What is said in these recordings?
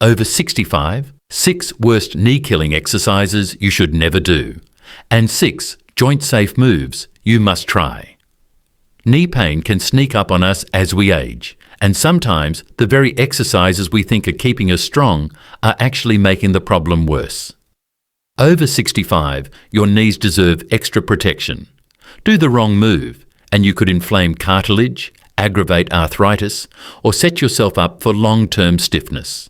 Over 65, 6 worst knee-killing exercises you should never do, and 6 joint-safe moves you must try. Knee pain can sneak up on us as we age, and sometimes the very exercises we think are keeping us strong are actually making the problem worse. Over 65, your knees deserve extra protection. Do the wrong move, and you could inflame cartilage, aggravate arthritis, or set yourself up for long-term stiffness.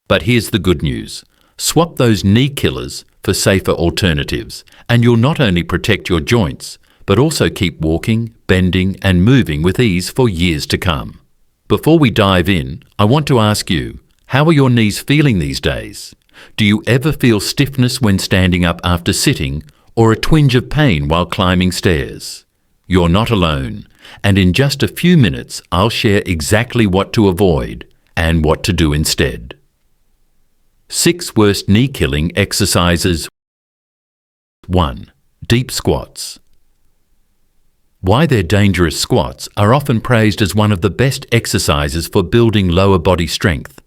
But here's the good news. Swap those knee killers for safer alternatives, and you'll not only protect your joints, but also keep walking, bending, and moving with ease for years to come. Before we dive in, I want to ask you, how are your knees feeling these days? Do you ever feel stiffness when standing up after sitting, or a twinge of pain while climbing stairs? You're not alone, and in just a few minutes I'll share exactly what to avoid and what to do instead. 6 worst knee-killing exercises. 1. Deep squats. Why they're dangerous squats are often praised as one of the best exercises for building lower body strength,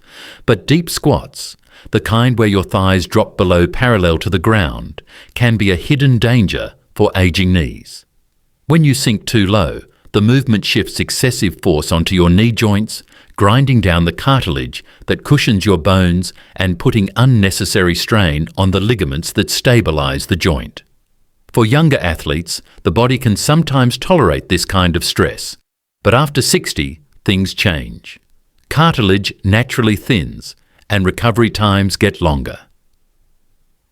but deep squats, the kind where your thighs drop below parallel to the ground, can be a hidden danger for aging knees. When you sink too low, the movement shifts excessive force onto your knee joints, grinding down the cartilage that cushions your bones and putting unnecessary strain on the ligaments that stabilize the joint. For younger athletes, the body can sometimes tolerate this kind of stress, but after 60, things change. Cartilage naturally thins, and recovery times get longer.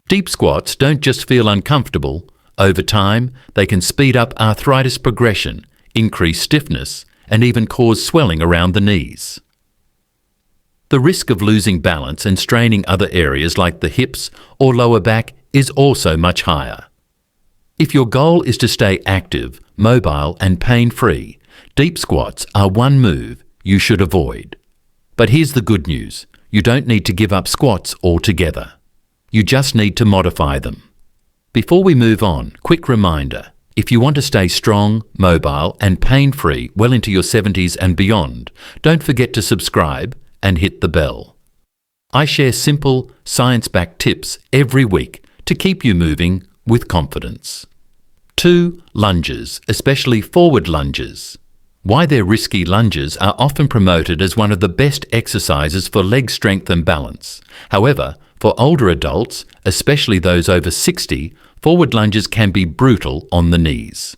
Deep squats don't just feel uncomfortable. Over time, they can speed up arthritis progression, increase stiffness, and even cause swelling around the knees. The risk of losing balance and straining other areas like the hips or lower back is also much higher. If your goal is to stay active, mobile, and pain-free, deep squats are one move you should avoid. But here's the good news. You don't need to give up squats altogether. You just need to modify them. Before we move on, quick reminder. If you want to stay strong, mobile, and pain-free well into your 70s and beyond, don't forget to subscribe and hit the bell. I share simple, science-backed tips every week to keep you moving with confidence. 2. Lunges, especially forward lunges. Why they're risky lunges are often promoted as one of the best exercises for leg strength and balance. However, for older adults, especially those over 60, forward lunges can be brutal on the knees.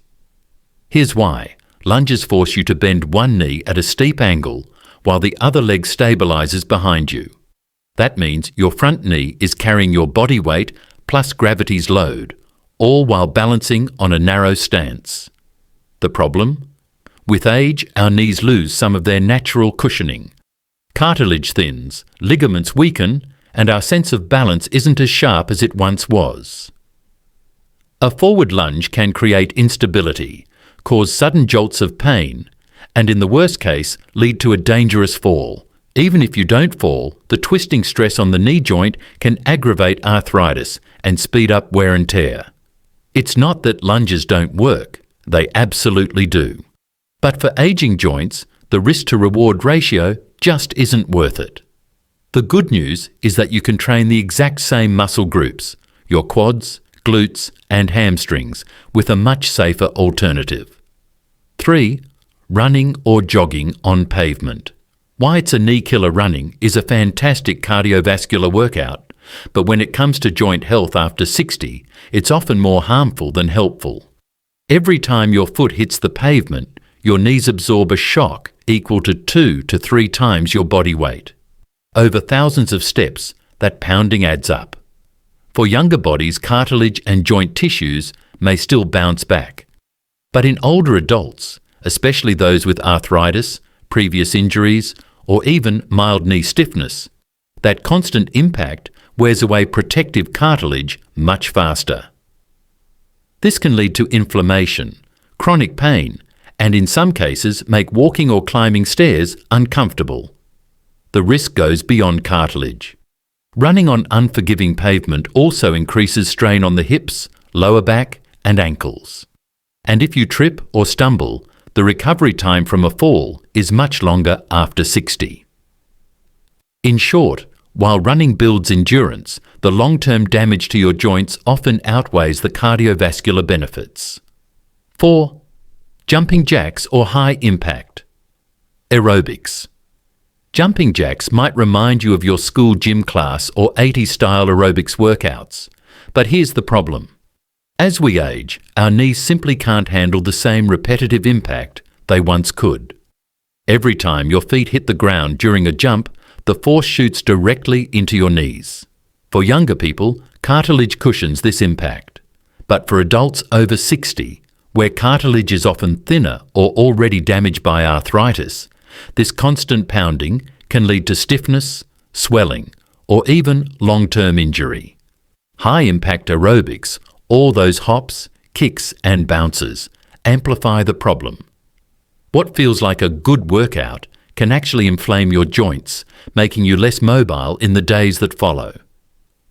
Here's why. Lunges force you to bend one knee at a steep angle while the other leg stabilizes behind you. That means your front knee is carrying your body weight plus gravity's load, all while balancing on a narrow stance. The problem? With age, our knees lose some of their natural cushioning. Cartilage thins, ligaments weaken, and our sense of balance isn't as sharp as it once was. A forward lunge can create instability, cause sudden jolts of pain, and in the worst case, lead to a dangerous fall. Even if you don't fall, the twisting stress on the knee joint can aggravate arthritis and speed up wear and tear. It's not that lunges don't work. They absolutely do. But for aging joints, the risk-to-reward ratio just isn't worth it. The good news is that you can train the exact same muscle groups, your quads, glutes, and hamstrings, with a much safer alternative. 3. Running or jogging on pavement. Why it's a knee killer running is a fantastic cardiovascular workout, but when it comes to joint health after 60, it's often more harmful than helpful. Every time your foot hits the pavement, your knees absorb a shock equal to 2 to 3 times your body weight. Over thousands of steps, that pounding adds up. For younger bodies, cartilage and joint tissues may still bounce back. But in older adults, especially those with arthritis, previous injuries, or even mild knee stiffness, that constant impact wears away protective cartilage much faster. This can lead to inflammation, chronic pain, and in some cases make walking or climbing stairs uncomfortable. The risk goes beyond cartilage. Running on unforgiving pavement also increases strain on the hips, lower back, and ankles. And if you trip or stumble, the recovery time from a fall is much longer after 60. In short, While running builds endurance, the long-term damage to your joints often outweighs the cardiovascular benefits. 4. Jumping jacks or high impact. Aerobics. Jumping jacks might remind you of your school gym class or 80s-style aerobics workouts. But here's the problem. As we age, our knees simply can't handle the same repetitive impact they once could. Every time your feet hit the ground during a jump, the force shoots directly into your knees. For younger people, cartilage cushions this impact. But for adults over 60, where cartilage is often thinner or already damaged by arthritis, this constant pounding can lead to stiffness, swelling, or even long-term injury. High-impact aerobics, all those hops, kicks and bounces, amplify the problem. What feels like a good workout can actually inflame your joints, making you less mobile in the days that follow.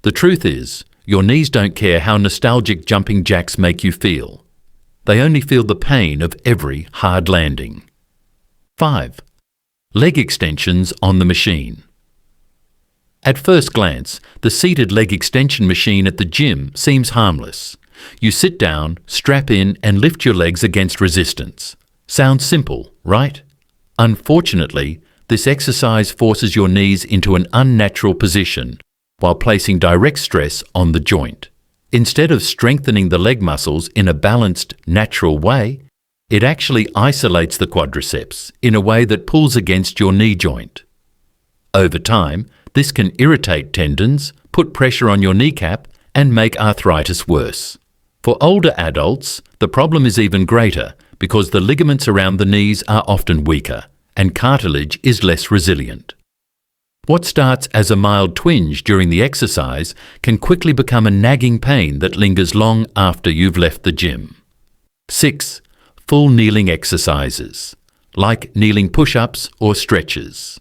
The truth is, your knees don't care how nostalgic jumping jacks make you feel. They only feel the pain of every hard landing. 5. Leg extensions on the machine. At first glance, the seated leg extension machine at the gym seems harmless. You sit down, strap in, and lift your legs against resistance. Sounds simple, right? Unfortunately, this exercise forces your knees into an unnatural position while placing direct stress on the joint. Instead of strengthening the leg muscles in a balanced, natural way, it actually isolates the quadriceps in a way that pulls against your knee joint. Over time, this can irritate tendons, put pressure on your kneecap, and make arthritis worse. For older adults, the problem is even greater because the ligaments around the knees are often weaker and cartilage is less resilient. What starts as a mild twinge during the exercise can quickly become a nagging pain that lingers long after you've left the gym. 6. Full kneeling exercises, like kneeling push-ups or stretches.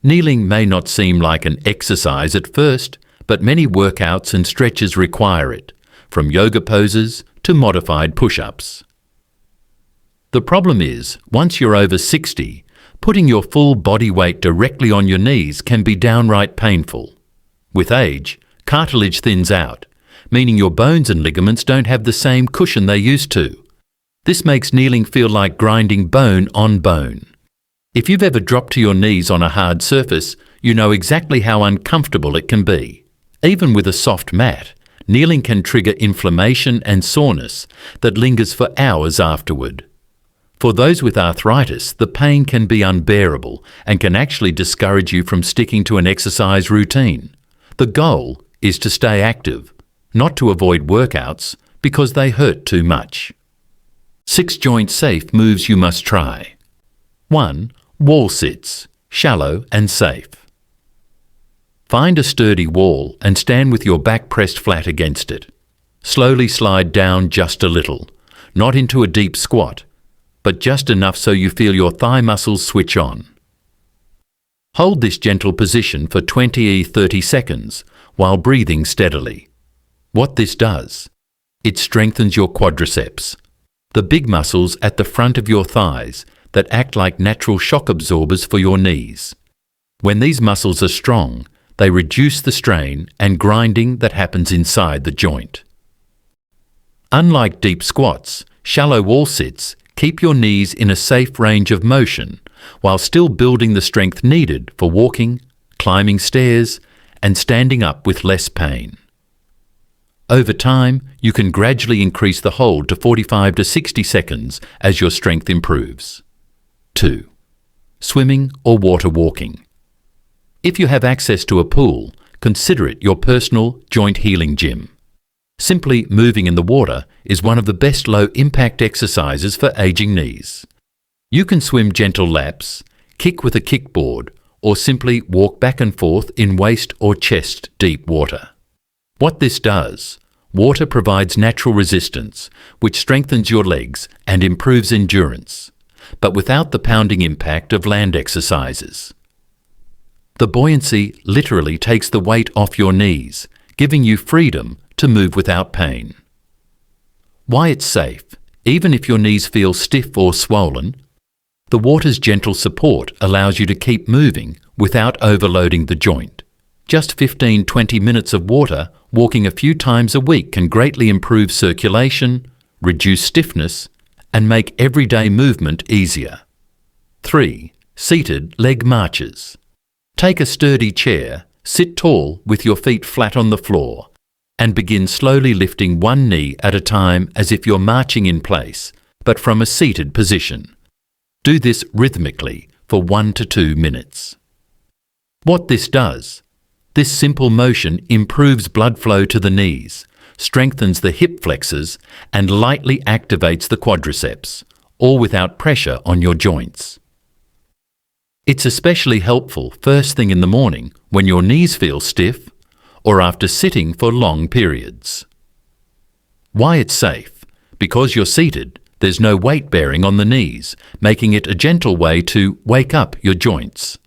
Kneeling may not seem like an exercise at first, but many workouts and stretches require it, from yoga poses to modified push-ups. The problem is, once you're over 60, putting your full body weight directly on your knees can be downright painful. With age, cartilage thins out, meaning your bones and ligaments don't have the same cushion they used to. This makes kneeling feel like grinding bone on bone. If you've ever dropped to your knees on a hard surface, you know exactly how uncomfortable it can be. Even with a soft mat, kneeling can trigger inflammation and soreness that lingers for hours afterward. For those with arthritis, the pain can be unbearable and can actually discourage you from sticking to an exercise routine. The goal is to stay active, not to avoid workouts because they hurt too much. 6 joint-safe moves you must try. 1. Wall sits, shallow and safe. Find a sturdy wall and stand with your back pressed flat against it. Slowly slide down just a little, not into a deep squat, but just enough so you feel your thigh muscles switch on. Hold this gentle position for 20-30 seconds while breathing steadily. What this does, it strengthens your quadriceps, the big muscles at the front of your thighs that act like natural shock absorbers for your knees. When these muscles are strong, they reduce the strain and grinding that happens inside the joint. Unlike deep squats, shallow wall sits keep your knees in a safe range of motion while still building the strength needed for walking, climbing stairs, and standing up with less pain. Over time, you can gradually increase the hold to 45 to 60 seconds as your strength improves. 2. Swimming or water walking. If you have access to a pool, consider it your personal joint healing gym. Simply moving in the water is one of the best low-impact exercises for aging knees. You can swim gentle laps, kick with a kickboard, or simply walk back and forth in waist or chest deep water. What this does, water provides natural resistance, which strengthens your legs and improves endurance, but without the pounding impact of land exercises. The buoyancy literally takes the weight off your knees, giving you freedom to move without pain. Why it's safe, even if your knees feel stiff or swollen. The water's gentle support allows you to keep moving without overloading the joint. Just 15-20 minutes of water walking a few times a week can greatly improve circulation, reduce stiffness, and make everyday movement easier. 3. Seated leg marches. Take a sturdy chair, sit tall with your feet flat on the floor, and begin slowly lifting one knee at a time as if you're marching in place, but from a seated position. Do this rhythmically for 1 to 2 minutes. What this does? This simple motion improves blood flow to the knees, strengthens the hip flexors, and lightly activates the quadriceps, all without pressure on your joints. It's especially helpful first thing in the morning when your knees feel stiff or after sitting for long periods. Why it's safe? Because you're seated, there's no weight bearing on the knees, making it a gentle way to wake up your joints.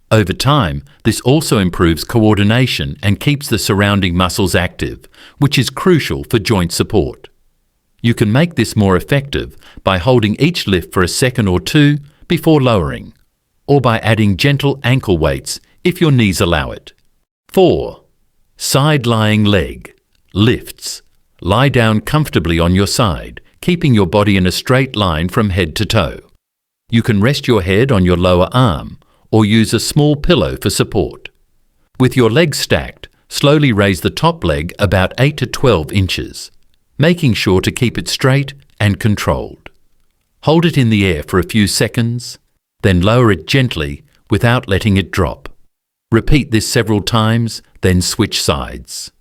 Over time, this also improves coordination and keeps the surrounding muscles active, which is crucial for joint support. You can make this more effective by holding each lift for a second or two before lowering, or by adding gentle ankle weights if your knees allow it. 4. Side-lying leg. Lifts. Lie down comfortably on your side, keeping your body in a straight line from head to toe. You can rest your head on your lower arm, or use a small pillow for support. With your legs stacked, slowly raise the top leg about 8 to 12 inches, making sure to keep it straight and controlled. Hold it in the air for a few seconds, then lower it gently without letting it drop. Repeat this several times, then switch sides.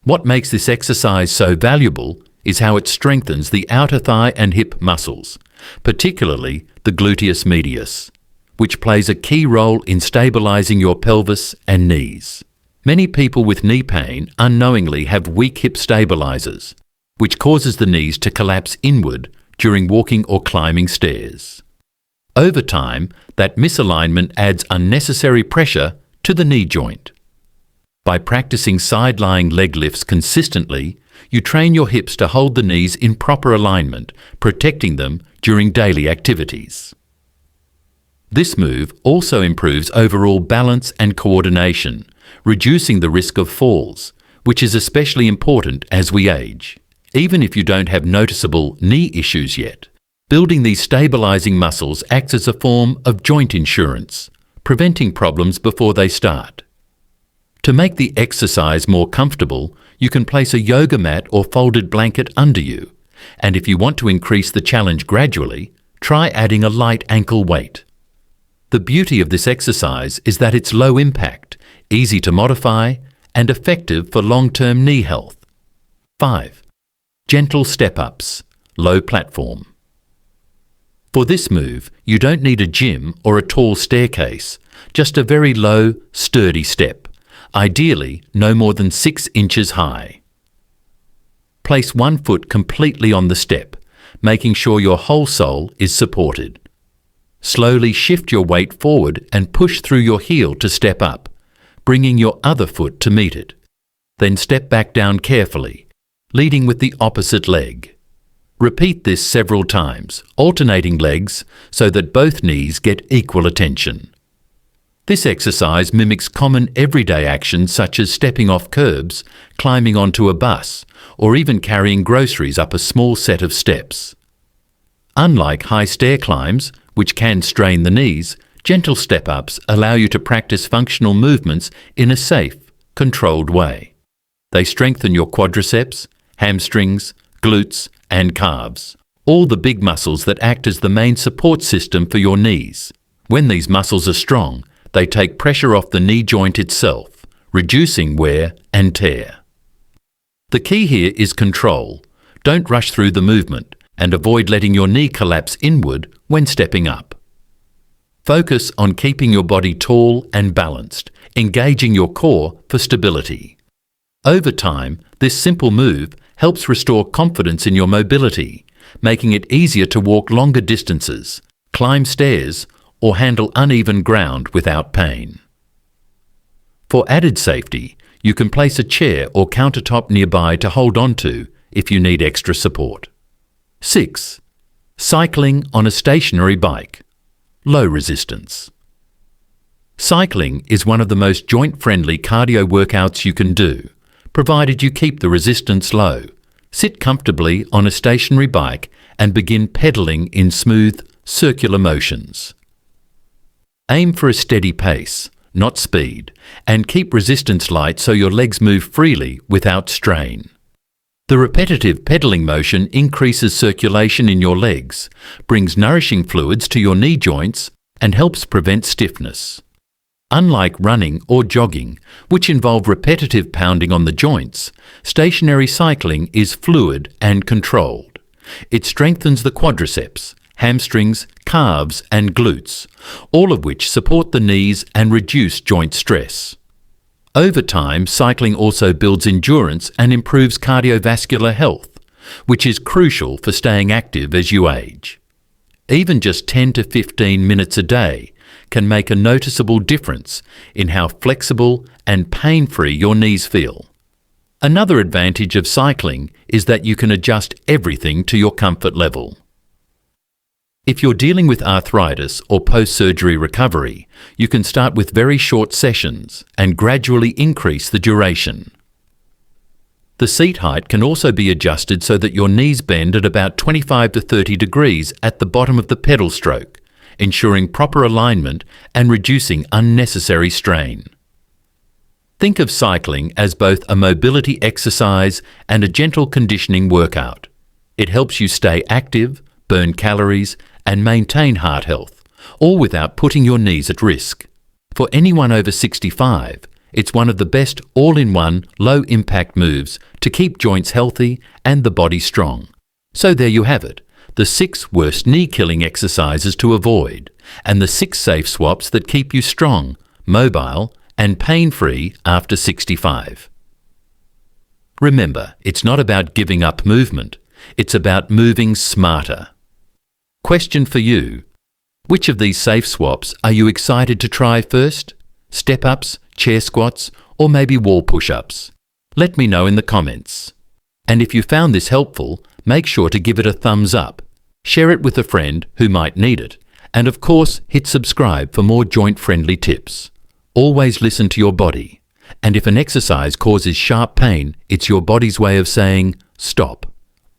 What makes this exercise so valuable is how it strengthens the outer thigh and hip muscles, particularly the gluteus medius, which plays a key role in stabilizing your pelvis and knees. Many people with knee pain unknowingly have weak hip stabilizers, which causes the knees to collapse inward during walking or climbing stairs. Over time, that misalignment adds unnecessary pressure to the knee joint. By practicing side-lying leg lifts consistently, you train your hips to hold the knees in proper alignment, protecting them during daily activities. This move also improves overall balance and coordination, reducing the risk of falls, which is especially important as we age. Even if you don't have noticeable knee issues yet, building these stabilizing muscles acts as a form of joint insurance, preventing problems before they start. To make the exercise more comfortable, you can place a yoga mat or folded blanket under you, and if you want to increase the challenge gradually, try adding a light ankle weight. The beauty of this exercise is that it's low impact, easy to modify, and effective for long-term knee health. 5. Gentle step-ups, low platform. For this move, you don't need a gym or a tall staircase, just a very low, sturdy step, ideally no more than 6 inches high. Place one foot completely on the step, making sure your whole sole is supported. Slowly shift your weight forward and push through your heel to step up, bringing your other foot to meet it. Then step back down carefully, leading with the opposite leg. Repeat this several times, alternating legs so that both knees get equal attention. This exercise mimics common everyday actions such as stepping off curbs, climbing onto a bus, or even carrying groceries up a small set of steps. Unlike high stair climbs, which can strain the knees, gentle step-ups allow you to practice functional movements in a safe, controlled way. They strengthen your quadriceps, hamstrings, glutes, and calves, all the big muscles that act as the main support system for your knees. When these muscles are strong, they take pressure off the knee joint itself, reducing wear and tear. The key here is control. Don't rush through the movement and avoid letting your knee collapse inward when stepping up. Focus on keeping your body tall and balanced, engaging your core for stability. Over time, this simple move helps restore confidence in your mobility, making it easier to walk longer distances, climb stairs, or handle uneven ground without pain. For added safety, you can place a chair or countertop nearby to hold onto if you need extra support. 6. Cycling on a stationary bike, low resistance. Cycling is one of the most joint-friendly cardio workouts you can do, provided you keep the resistance low. Sit comfortably on a stationary bike and begin pedaling in smooth, circular motions. Aim for a steady pace, not speed, and keep resistance light so your legs move freely without strain. The repetitive pedaling motion increases circulation in your legs, brings nourishing fluids to your knee joints, and helps prevent stiffness. Unlike running or jogging, which involve repetitive pounding on the joints, stationary cycling is fluid and controlled. It strengthens the quadriceps, hamstrings, calves, and glutes, all of which support the knees and reduce joint stress. Over time, cycling also builds endurance and improves cardiovascular health, which is crucial for staying active as you age. Even just 10 to 15 minutes a day can make a noticeable difference in how flexible and pain-free your knees feel. Another advantage of cycling is that you can adjust everything to your comfort level. If you're dealing with arthritis or post-surgery recovery, you can start with very short sessions and gradually increase the duration. The seat height can also be adjusted so that your knees bend at about 25 to 30 degrees at the bottom of the pedal stroke, ensuring proper alignment and reducing unnecessary strain. Think of cycling as both a mobility exercise and a gentle conditioning workout. It helps you stay active, burn calories, and maintain heart health, all without putting your knees at risk. For anyone over 65, it's one of the best all-in-one, low-impact moves to keep joints healthy and the body strong. So there you have it, the 6 worst knee-killing exercises to avoid, and the 6 safe swaps that keep you strong, mobile, and pain-free after 65. Remember, it's not about giving up movement, it's about moving smarter. Question for you: which of these safe swaps are you excited to try first? Step-ups, chair squats, or maybe wall push-ups? Let me know in the comments. And if you found this helpful, make sure to give it a thumbs up, share it with a friend who might need it, and of course, hit subscribe for more joint-friendly tips. Always listen to your body, and if an exercise causes sharp pain, it's your body's way of saying, stop.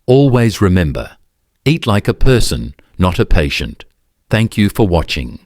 Always remember, eat like a person, not a patient. Thank you for watching.